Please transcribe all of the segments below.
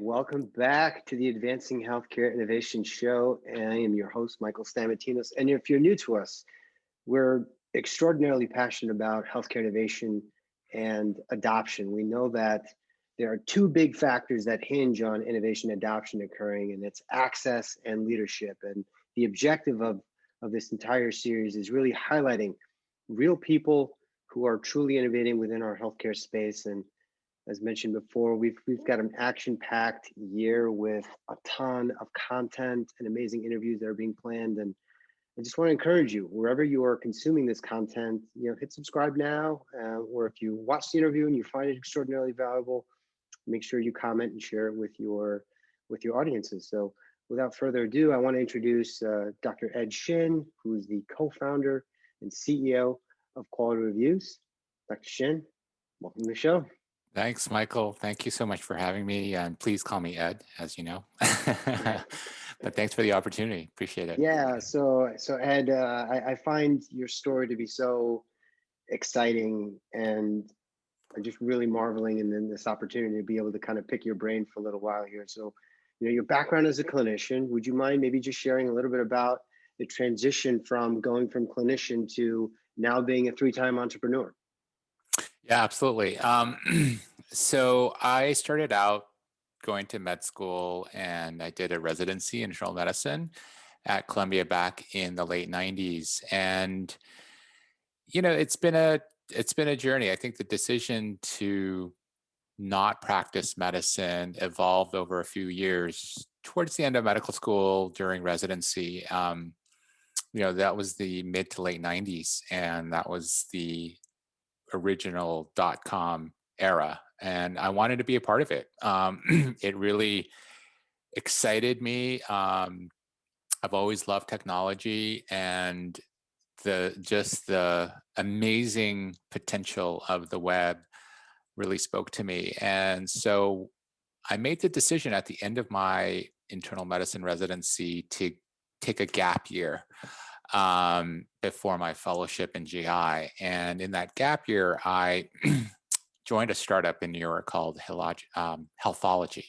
Welcome back to the Advancing Healthcare Innovation Show. And I am your host, Michael Stamatinos. And if you're new to us, we're extraordinarily passionate about healthcare innovation and adoption. We know that there are two big factors that hinge on innovation adoption occurring, and it's access and leadership. And the objective of this entire series is really highlighting real people who are truly innovating within our healthcare space. And as mentioned before, we've got an action-packed year with a ton of content and amazing interviews that are being planned. And I just want to encourage you, wherever you are consuming this content, hit subscribe now, or if you watch the interview and you find it extraordinarily valuable, make sure you comment and share it with your audiences. So without further ado, I want to introduce Dr. Ed Shin, who is the co-founder and CEO of Quality Reviews. Dr. Shin, welcome to the show. Thanks, Michael. Thank you so much for having me. And please call me Ed, as you know. But thanks for the opportunity. Appreciate it. Yeah. So Ed, I find your story to be so exciting, and I'm just really marveling in this opportunity to be able to kind of pick your brain for a little while here. So, your background as a clinician, would you mind maybe just sharing a little bit about the transition from going from clinician to now being a three-time entrepreneur? Yeah, absolutely. So I started out going to med school, and I did a residency in internal medicine at Columbia back in the late 90s. And, it's been a journey. I think the decision to not practice medicine evolved over a few years. Towards the end of medical school, during residency, that was the mid to late 90s, and that was the original .com era, and I wanted to be a part of it. It really excited me. I've always loved technology, and the amazing potential of the web really spoke to me. And so I made the decision at the end of my internal medicine residency to take a gap year before my fellowship in GI. And in that gap year, I joined a startup in New York called Healthology.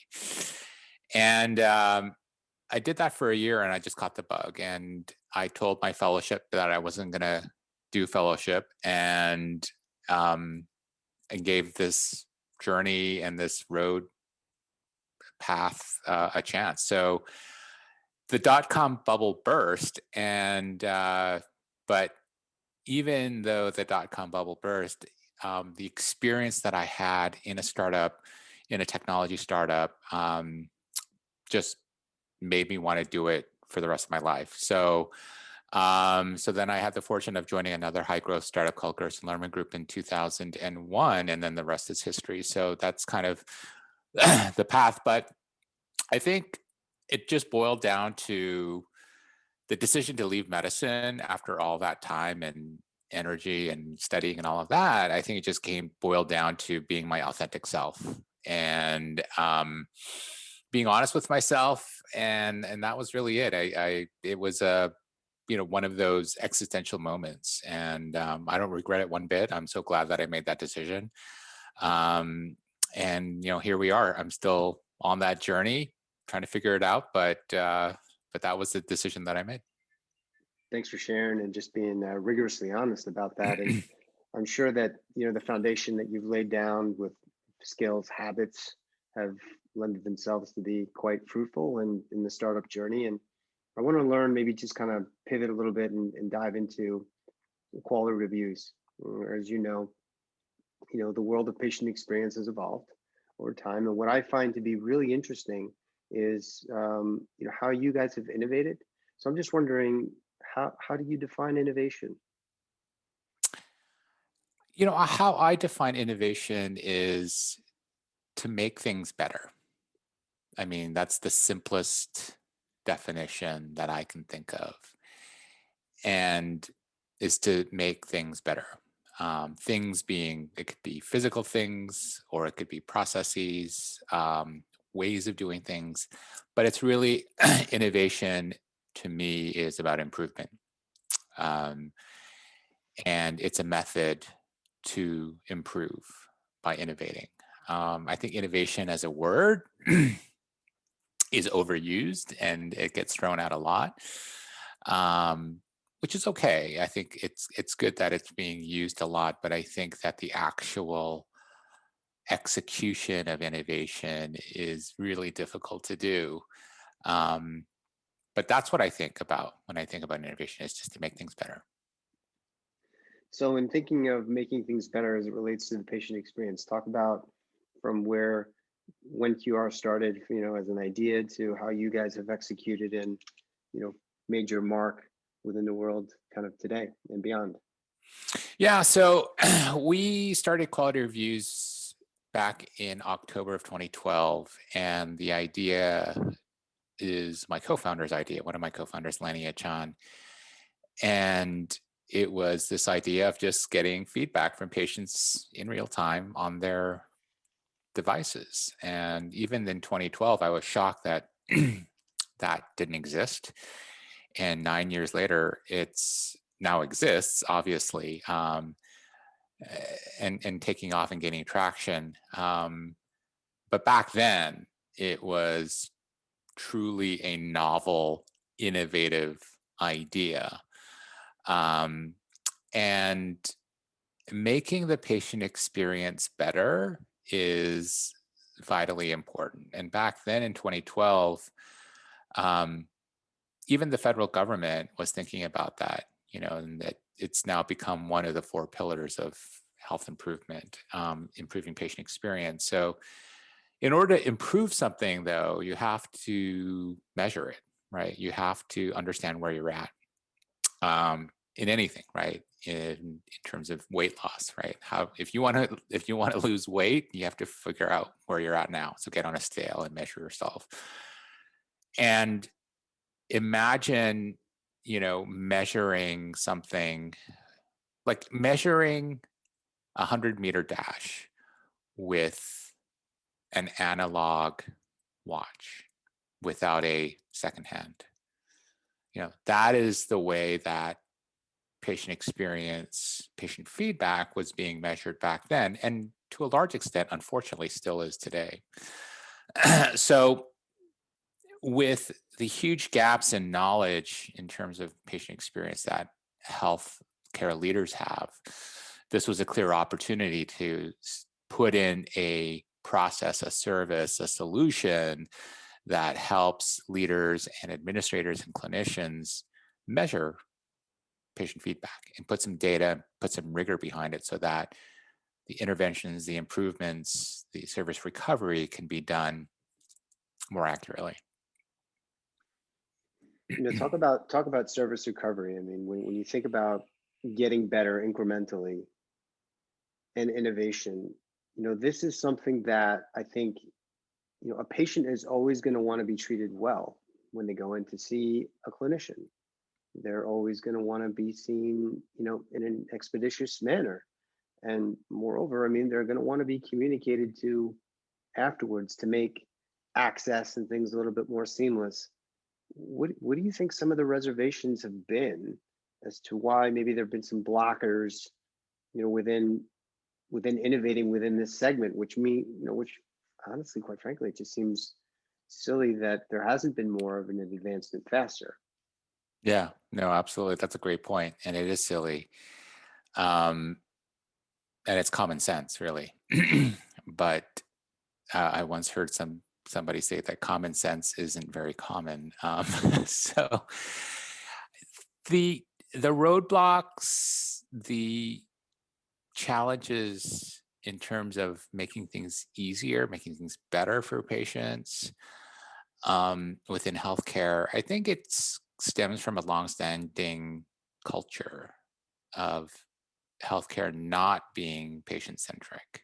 And I did that for a year, and I just caught the bug. And I told my fellowship that I wasn't going to do fellowship, and gave this journey and this road path a chance. So the .com bubble burst, and but even though the .com bubble burst, the experience that I had in a startup, in a technology startup, just made me want to do it for the rest of my life. So then I had the fortune of joining another high growth startup called Gerson Lerman Group in 2001, and then the rest is history. So that's kind of the path. But I think it just boiled down to the decision to leave medicine after all that time and energy and studying and all of that. I think it just boiled down to being my authentic self and being honest with myself, and that was really it. It was one of those existential moments, and I don't regret it one bit. I'm so glad that I made that decision. And here we are. I'm still on that journey, trying to figure it out, but that was the decision that I made. Thanks for sharing and just being rigorously honest about that. And I'm sure that the foundation that you've laid down with skills, habits have lended themselves to be quite fruitful in the startup journey. And I want to learn, maybe just kind of pivot a little bit and dive into Quality Reviews. As you know, the world of patient experience has evolved over time. And what I find to be really interesting is, how you guys have innovated. So I'm just wondering, how do you define innovation? How I define innovation is to make things better. I mean, that's the simplest definition that I can think of, and is to make things better. Things being, it could be physical things, or it could be processes, ways of doing things, but it's really innovation to me is about improvement. And it's a method to improve by innovating. I think innovation as a word is overused and it gets thrown out a lot, which is okay. I think it's good that it's being used a lot, but I think that the actual execution of innovation is really difficult to do. Um, but that's what I think about when I think about innovation, is just to make things better. So in thinking of making things better as it relates to the patient experience, talk about from where when QR started, as an idea to how you guys have executed and, made your mark within the world kind of today and beyond. Yeah, so we started quality reviews back in October of 2012, and the idea is my co-founder's idea, one of my co-founders, Lania Chan. And it was this idea of just getting feedback from patients in real time on their devices. And even in 2012, I was shocked that that didn't exist. And 9 years later, it's now exists, obviously, and taking off and gaining traction. But back then, it was truly a novel, innovative idea. And making the patient experience better is vitally important. And back then in 2012, even the federal government was thinking about that, and that it's now become one of the 4 pillars of health improvement, improving patient experience. So in order to improve something, though, you have to measure it, right? You have to understand where you're at, in anything, right? In terms of weight loss, right? How if you want to lose weight, you have to figure out where you're at now. So get on a scale and measure yourself. And imagine, measuring something like measuring 100-meter dash with an analog watch without a second hand. That is the way that patient experience, patient feedback was being measured back then, and to a large extent, unfortunately, still is today. So with the huge gaps in knowledge in terms of patient experience that health care leaders have, this was a clear opportunity to put in a process, a service, a solution that helps leaders and administrators and clinicians measure patient feedback and put some data, put some rigor behind it so that the interventions, the improvements, the service recovery can be done more accurately. Talk about service recovery. I mean, when you think about getting better incrementally and innovation, this is something that I think, a patient is always going to want to be treated well when they go in to see a clinician. They're always going to want to be seen, in an expeditious manner. And moreover, I mean, they're going to want to be communicated to afterwards to make access and things a little bit more seamless. What do you think some of the reservations have been as to why maybe there have been some blockers, within innovating within this segment, which honestly, quite frankly, it just seems silly that there hasn't been more of an advancement faster. Yeah, no, absolutely. That's a great point. And it is silly. And it's common sense, really. But I once heard somebody say that common sense isn't very common. So the roadblocks, the challenges in terms of making things easier, making things better for patients, within healthcare, I think it stems from a longstanding culture of healthcare not being patient-centric.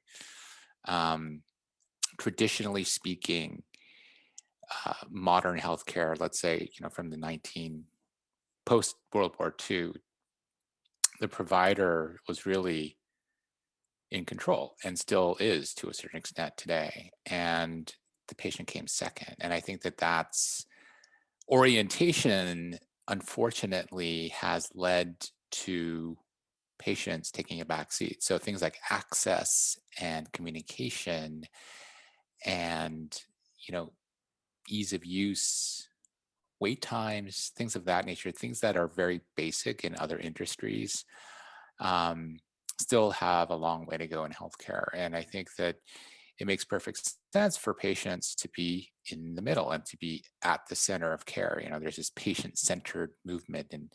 Traditionally speaking, modern healthcare, let's say, from the post World War II, the provider was really in control and still is to a certain extent today. And the patient came second. And I think that that's orientation, unfortunately, has led to patients taking a back seat. So things like access and communication and, ease of use, wait times, things of that nature, things that are very basic in other industries, still have a long way to go in healthcare. And I think that it makes perfect sense for patients to be in the middle and to be at the center of care. There's this patient-centered movement, and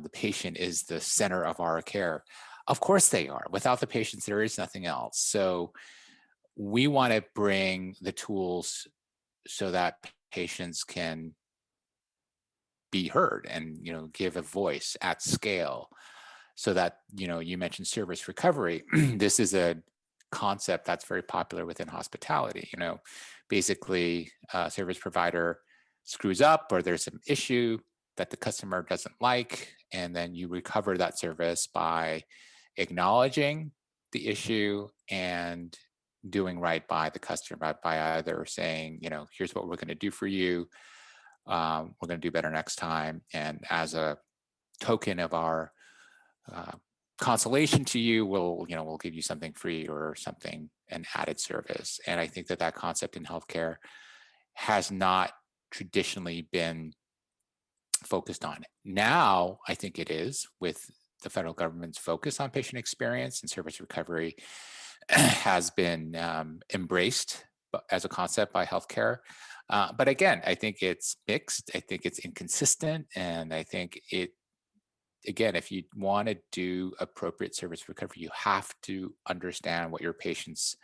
the patient is the center of our care. Of course they are. Without the patients, there is nothing else. So we want to bring the tools so that patients can be heard and give a voice at scale, so that you mentioned service recovery. This is a concept that's very popular within hospitality. Basically a service provider screws up or there's an issue that the customer doesn't like, and then you recover that service by acknowledging the issue and doing right by the customer, by either saying, here's what we're going to do for you, we're going to do better next time, and as a token of our consolation to you, we'll give you something free or something, an added service. And I think that concept in healthcare has not traditionally been focused on. Now, I think it is, with the federal government's focus on patient experience and service recovery has been embraced as a concept by healthcare. But again, I think it's mixed. I think it's inconsistent. And I think again, if you want to do appropriate service recovery, you have to understand what your patients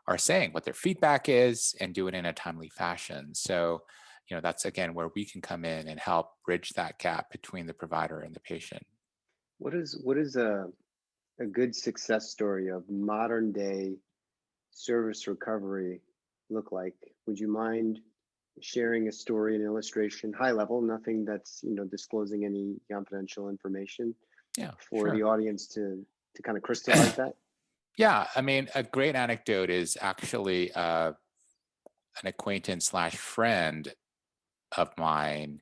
are saying, what their feedback is, and do it in a timely fashion. So, that's again where we can come in and help bridge that gap between the provider and the patient. What is a good success story of modern day service recovery look like? Would you mind sharing a story, an illustration, high level, nothing that's disclosing any confidential information, for sure. the audience to kind of crystallize that? Yeah, I mean, a great anecdote is actually an acquaintance slash friend of mine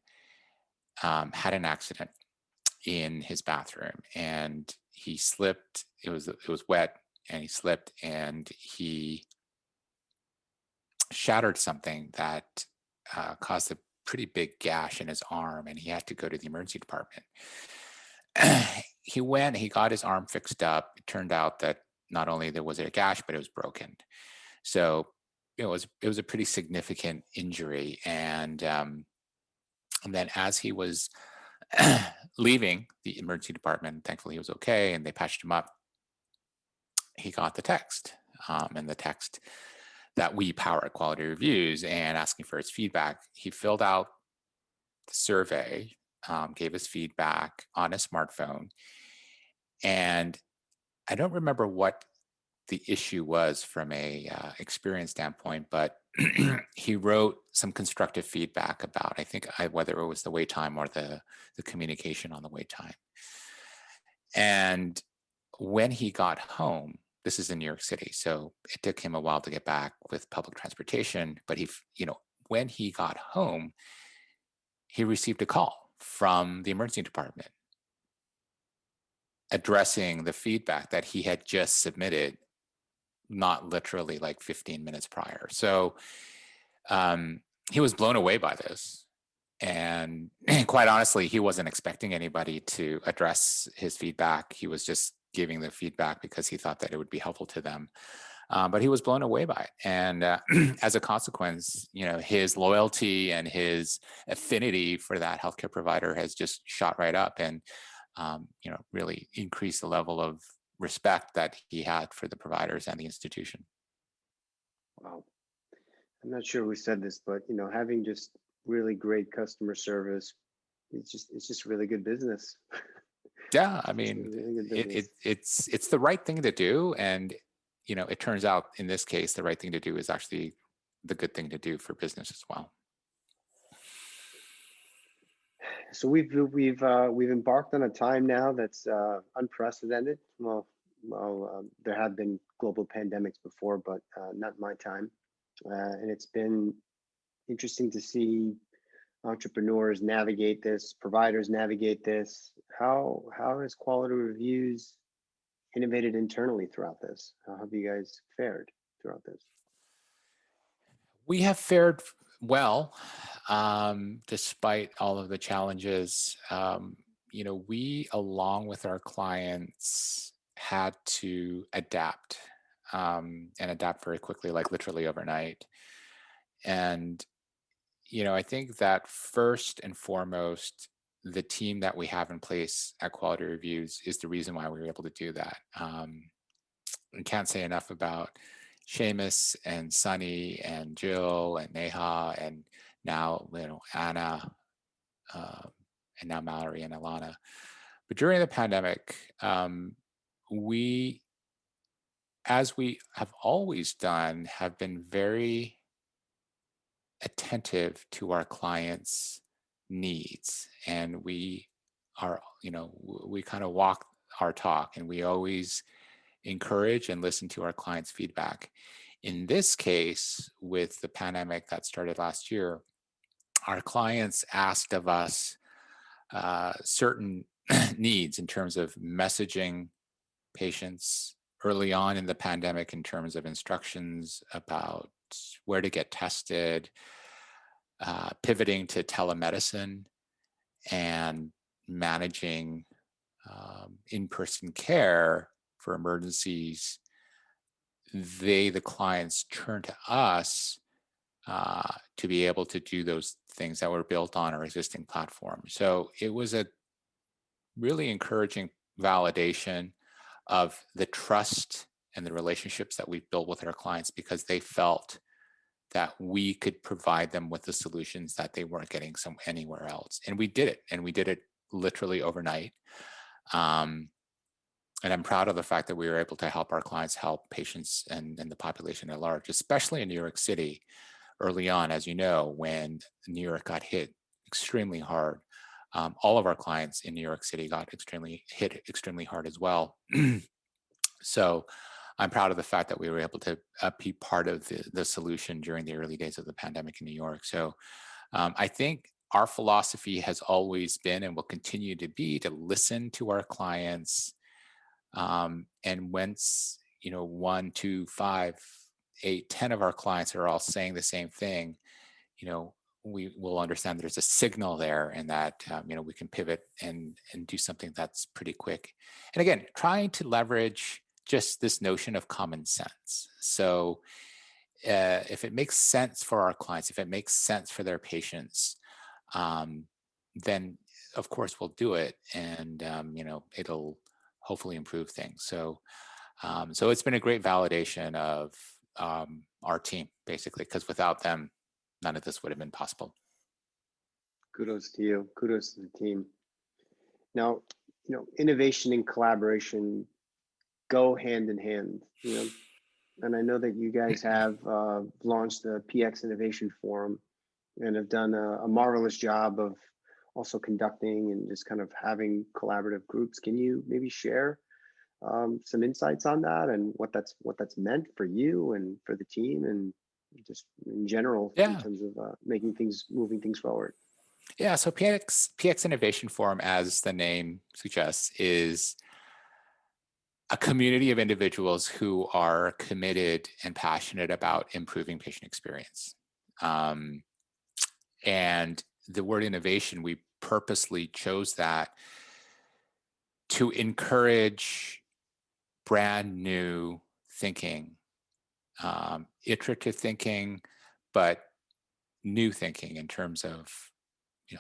had an accident in his bathroom, and he slipped. It was wet, and he slipped, and he shattered something that caused a pretty big gash in his arm, and he had to go to the emergency department. He got his arm fixed up. It turned out that not only there was a gash, but it was broken. So it was a pretty significant injury. And then as he was leaving the emergency department, thankfully he was okay, and they patched him up. He got the text, and the text that we power at Quality Reviews, and asking for his feedback. He filled out the survey, gave his feedback on a smartphone, and I don't remember what the issue was from a experience standpoint, but he wrote some constructive feedback about, I think, whether it was the wait time or the communication on the wait time. And when he got home, this is in New York City, so it took him a while to get back with public transportation, but when he got home, he received a call from the emergency department addressing the feedback that he had just submitted, not literally like 15 minutes prior. So he was blown away by this. And quite honestly, he wasn't expecting anybody to address his feedback. He was just giving the feedback because he thought that it would be helpful to them. But he was blown away by it. And as a consequence, his loyalty and his affinity for that healthcare provider has just shot right up, and really increased the level of respect that he had for the providers and the institution. Wow. I'm not sure who said this, but having just really great customer service, it's just really good business. Yeah, I mean, really it's the right thing to do, and it turns out in this case the right thing to do is actually the good thing to do for business as well. So we've embarked on a time now that's unprecedented. Well, there have been global pandemics before, but not my time. And it's been interesting to see entrepreneurs navigate this, providers navigate this. How has Quality Reviews innovated internally throughout this? How have you guys fared throughout this? We have fared Well, despite all of the challenges, we, along with our clients, had to adapt and adapt very quickly, like literally overnight. And, I think that first and foremost, the team that we have in place at Quality Reviews is the reason why we were able to do that. I can't say enough about Seamus and Sunny and Jill and Neha and now Anna um, and now Mallory and Alana. But during the pandemic, we, as we have always done, have been very attentive to our clients' needs, and we are, we kind of walk our talk, and we always encourage and listen to our clients' feedback. In this case, with the pandemic that started last year, our clients asked of us certain needs in terms of messaging patients early on in the pandemic, in terms of instructions about where to get tested, pivoting to telemedicine, and managing in-person care for emergencies. The clients, turn to us to be able to do those things that were built on our existing platform. So it was a really encouraging validation of the trust and the relationships that we've built with our clients, because they felt that we could provide them with the solutions that they weren't getting anywhere else. And we did it, and we did it literally overnight. And I'm proud of the fact that we were able to help our clients help patients and the population at large, especially in New York City early on, as you know, when New York got hit extremely hard. All of our clients in New York City got hit extremely hard as well. So I'm proud of the fact that we were able to be part of the solution during the early days of the pandemic in New York. So I think our philosophy has always been and will continue to be to listen to our clients. And once, 1, 2, 5, 8, 10 of our clients are all saying the same thing, we will understand there's a signal there, and that we can pivot and do something that's pretty quick. And again, trying to leverage just this notion of common sense. So if it makes sense for our clients, if it makes sense for their patients, then of course we'll do it, and it'll hopefully improve things. So so it's been a great validation of our team, basically, because without them, none of this would have been possible. Kudos to you. Kudos to the team. Now, innovation and collaboration go hand in hand. And I know that you guys have launched the PX Innovation Forum and have done a marvelous job of also conducting and just kind of having collaborative groups. Can you maybe share some insights on that and what that's meant for you and for the team, and just in general in Yeah. terms of moving things forward? Yeah. So PX Innovation Forum, as the name suggests, is a community of individuals who are committed and passionate about improving patient experience. And the word innovation, we purposely chose that to encourage brand new thinking, iterative thinking, but new thinking in terms of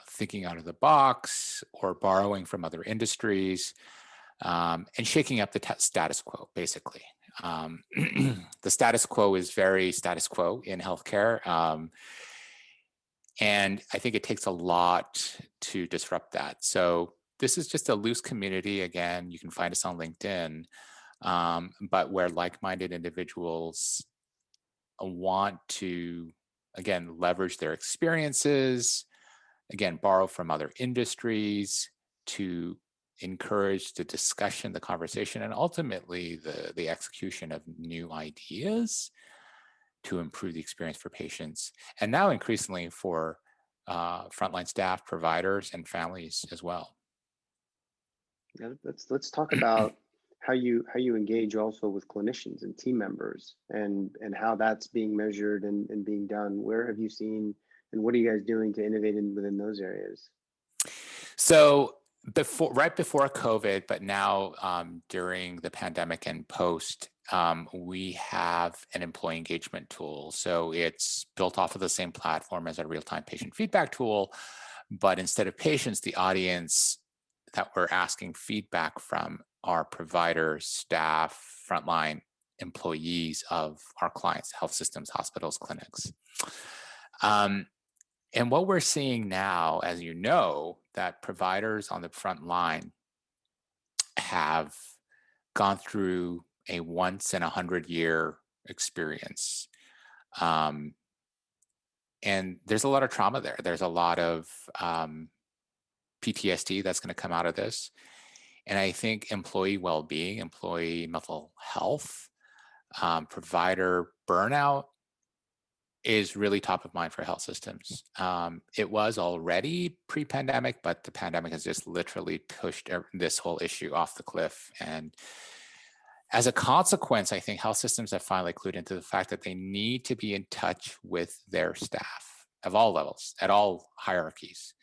thinking out of the box or borrowing from other industries, and shaking up the status quo, basically. The status quo is very status quo in healthcare. And I think it takes a lot to disrupt that. So this is just a loose community. Again, you can find us on LinkedIn, but where like-minded individuals want to, again, leverage their experiences, again, borrow from other industries to encourage the discussion, the conversation, and ultimately the execution of new ideas to improve the experience for patients, and now increasingly for frontline staff, providers, and families as well. Yeah, let's talk about how you engage also with clinicians and team members, and how that's being measured and being done. Where have you seen And what are you guys doing to innovate within those areas? So right before COVID, but now during the pandemic and post, we have an employee engagement tool. So it's built off of the same platform as a real-time patient feedback tool, but instead of patients, the audience that we're asking feedback from are providers, staff, frontline employees of our clients, health systems, hospitals, clinics. And what we're seeing now, as you know, that providers on the front line have gone through a once in 100-year experience. And there's a lot of trauma there. There's a lot of PTSD that's going to come out of this. And I think employee well-being, employee mental health, provider burnout is really top of mind for health systems. It was already pre-pandemic, but the pandemic has just literally pushed this whole issue off the cliff. And as a consequence, I think health systems have finally clued into the fact that they need to be in touch with their staff of all levels, at all hierarchies,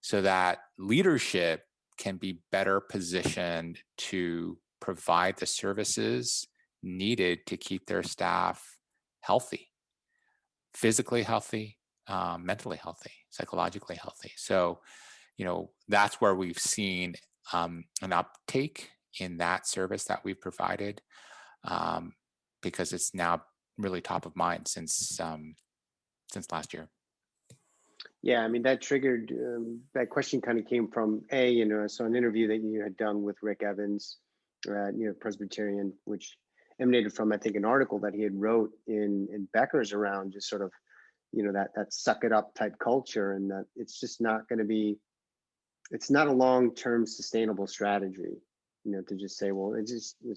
so that leadership can be better positioned to provide the services needed to keep their staff healthy, physically healthy, mentally healthy, psychologically healthy. So, that's where we've seen an uptake in that service that we've provided, because it's now really top of mind since last year. Yeah, I mean, that triggered, that question kind of came from so an interview that you had done with Rick Evans, Presbyterian, which emanated from, I think, an article that he had wrote in Becker's around just sort of, that suck it up type culture, and that it's just not going to be, it's not a long-term sustainable strategy, to just say, well, let's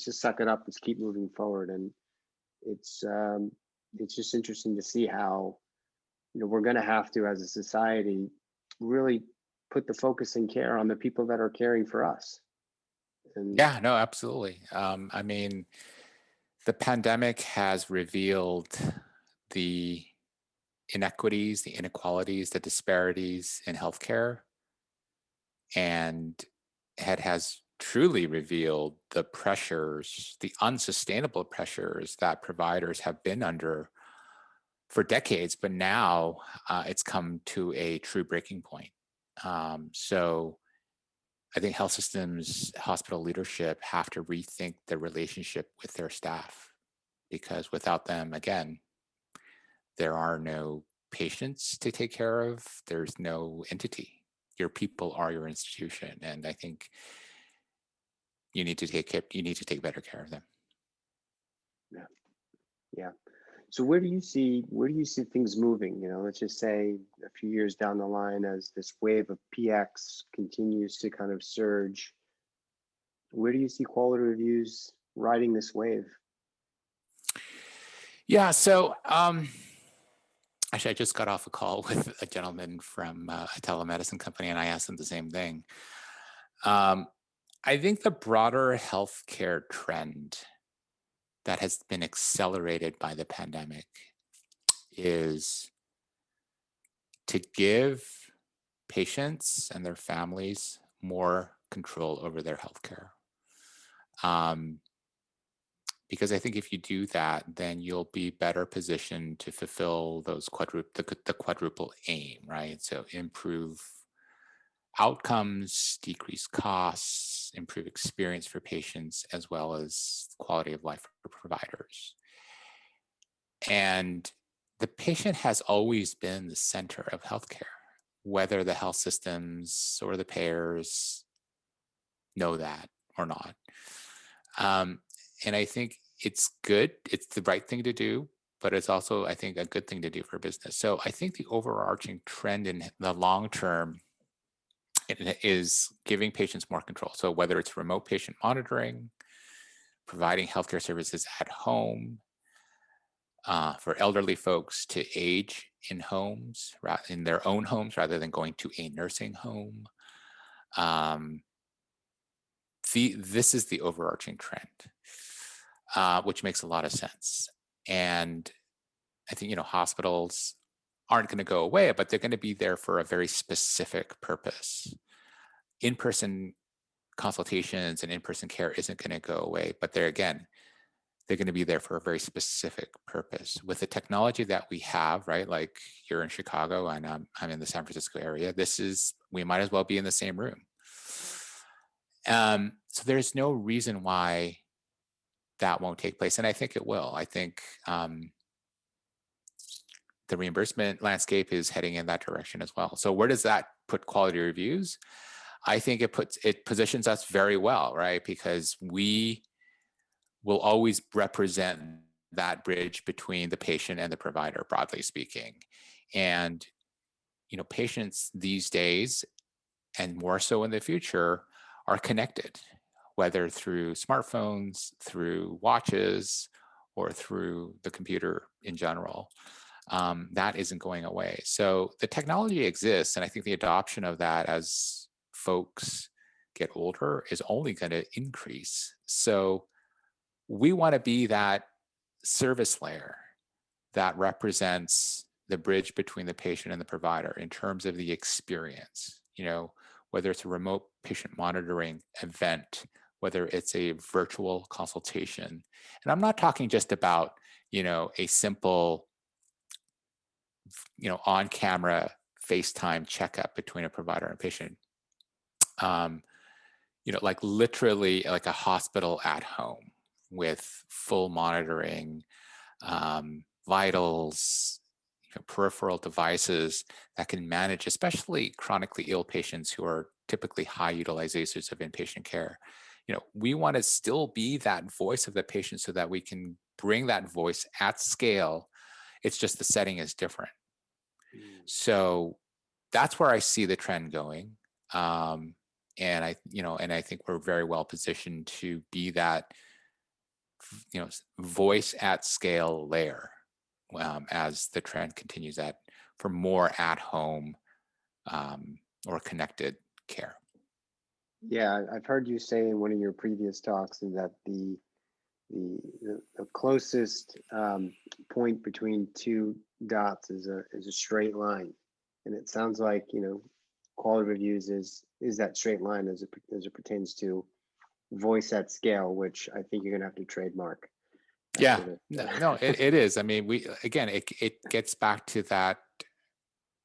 just suck it up, let's keep moving forward. And it's just interesting to see how, we're going to have to, as a society, really put the focus and care on the people that are caring for us. And Yeah, no, absolutely. I mean, the pandemic has revealed the inequities, the inequalities, the disparities in healthcare, and it has truly revealed the pressures, the unsustainable pressures that providers have been under for decades, but now it's come to a true breaking point. So I think health systems, hospital leadership have to rethink their relationship with their staff, because without them, again, there are no patients to take care of. There's no entity. Your people are your institution, and I think you need to take better care of them. yeah, yeah. So where do you see things moving? Let's just say a few years down the line, as this wave of PX continues to kind of surge, where do you see quality reviews riding this wave? Yeah. So actually, I just got off a call with a gentleman from a telemedicine company, and I asked him the same thing. I think the broader healthcare trend that has been accelerated by the pandemic is to give patients and their families more control over their healthcare. Because I think if you do that, then you'll be better positioned to fulfill those the quadruple aim, right? So improve outcomes, decrease costs, improve experience for patients, as well as quality of life for providers. And the patient has always been the center of healthcare, whether the health systems or the payers know that or not. And I think it's good. It's the right thing to do, but it's also, I think, a good thing to do for business. So I think the overarching trend in the long term is giving patients more control. So whether it's remote patient monitoring, providing healthcare services at home, for elderly folks to age in homes, in their own homes, rather than going to a nursing home. This is the overarching trend, which makes a lot of sense. And I think, hospitals aren't going to go away, but they're going to be there for a very specific purpose. In-person consultations and in-person care isn't going to go away, but they're going to be there for a very specific purpose. With the technology that we have, right? Like you're in Chicago and I'm in the San Francisco area. We might as well be in the same room. So there's no reason why that won't take place. And I think it will. I think the reimbursement landscape is heading in that direction as well. So where does that put quality reviews? I think it positions us very well, right? Because we will always represent that bridge between the patient and the provider, broadly speaking. And, patients these days, and more so in the future, are connected, whether through smartphones, through watches, or through the computer in general. That isn't going away. So the technology exists, and I think the adoption of that as folks get older is only going to increase. So we want to be that service layer that represents the bridge between the patient and the provider in terms of the experience, whether it's a remote patient monitoring event, whether it's a virtual consultation. And I'm not talking just about, a simple, on camera FaceTime checkup between a provider and patient. Like literally like a hospital at home with full monitoring, vitals, peripheral devices that can manage, especially chronically ill patients who are typically high utilizers of inpatient care. We want to still be that voice of the patient so that we can bring that voice at scale. It's just the setting is different. So that's where I see the trend going. And I think we're very well positioned to be that, voice at scale layer as the trend continues for more at home or connected care. Yeah, I've heard you say in one of your previous talks that the closest point between two dots is a straight line, and it sounds like quality reviews is that straight line as it pertains to voice at scale, which I think you're gonna have to trademark. Yeah, no, it is. I mean, it gets back to that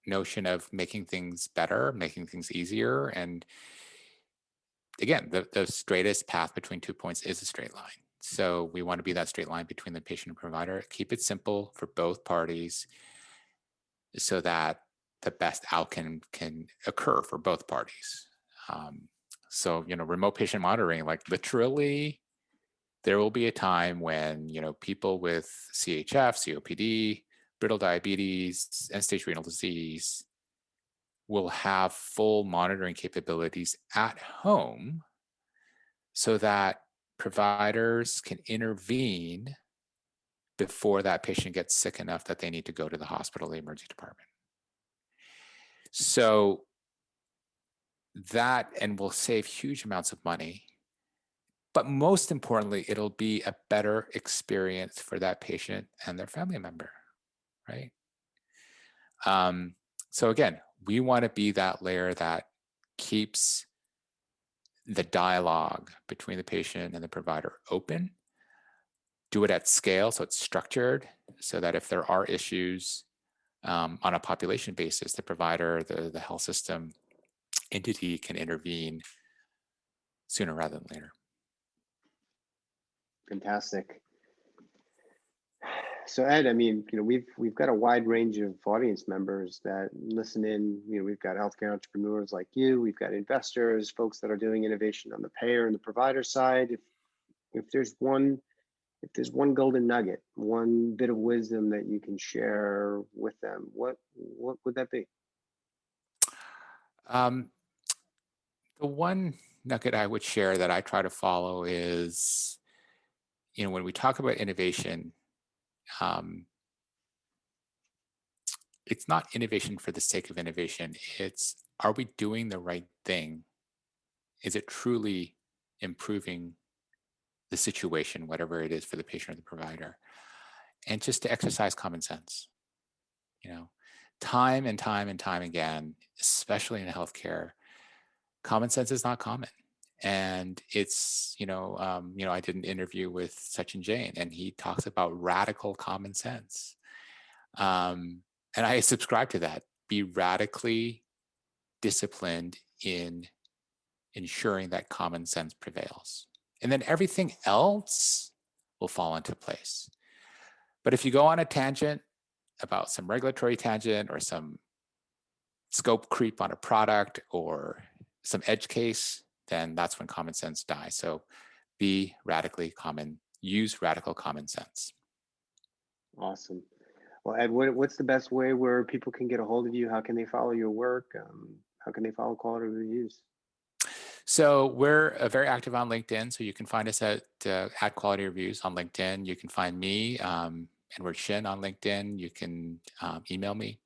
notion of making things better, making things easier, and again, the straightest path between 2 points is a straight line. So we want to be that straight line between the patient and provider. Keep it simple for both parties so that the best outcome can occur for both parties. So, remote patient monitoring, like literally, there will be a time when, people with CHF, COPD, brittle diabetes, end-stage renal disease will have full monitoring capabilities at home so that providers can intervene before that patient gets sick enough that they need to go to the hospital, the emergency department. So that, and will save huge amounts of money. But most importantly, it'll be a better experience for that patient and their family member, right? So again, we want to be that layer that keeps the dialogue between the patient and the provider open, do it at scale so it's structured, so that if there are issues on a population basis, the provider, the health system entity can intervene sooner rather than later. Fantastic. So Ed, I mean, we've got a wide range of audience members that listen in. We've got healthcare entrepreneurs like you. We've got investors, folks that are doing innovation on the payer and the provider side. If there's one golden nugget, one bit of wisdom that you can share with them, what would that be? The one nugget I would share that I try to follow is, when we talk about innovation, it's not innovation for the sake of innovation. It's, are we doing the right thing? Is it truly improving the situation, whatever it is for the patient or the provider? And just to exercise common sense. time and time and time again, especially in healthcare, common sense is not common. And it's, I did an interview with Sachin Jain, and he talks about radical common sense. And I subscribe to that. Be radically disciplined in ensuring that common sense prevails. And then everything else will fall into place. But if you go on a tangent about some regulatory tangent or some scope creep on a product or some edge case, then that's when common sense dies. So use radical common sense. Awesome. Well, Ed, what's the best way where people can get a hold of you? How can they follow your work? How can they follow Quality Reviews? So we're very active on LinkedIn. So you can find us at Quality Reviews on LinkedIn. You can find me, and we're Shin on LinkedIn. You can email me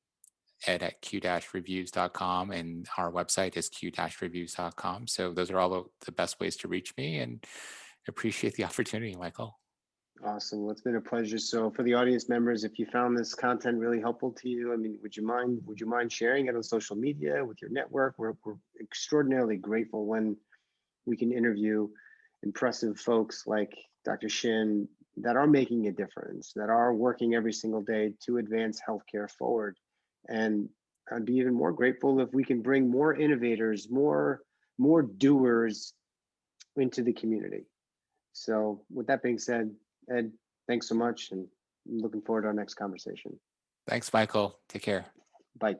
at q-reviews.com, and our website is q-reviews.com. So those are all the best ways to reach me, and appreciate the opportunity, Michael. Awesome. Well, it's been a pleasure. So for the audience members, if you found this content really helpful to you, I mean, would you mind sharing it on social media with your network? We're extraordinarily grateful when we can interview impressive folks like Dr. Shin that are making a difference, that are working every single day to advance healthcare forward. And I'd be even more grateful if we can bring more innovators, more doers into the community. So with that being said, Ed, thanks so much, and I'm looking forward to our next conversation. Thanks, Michael. Take care. Bye.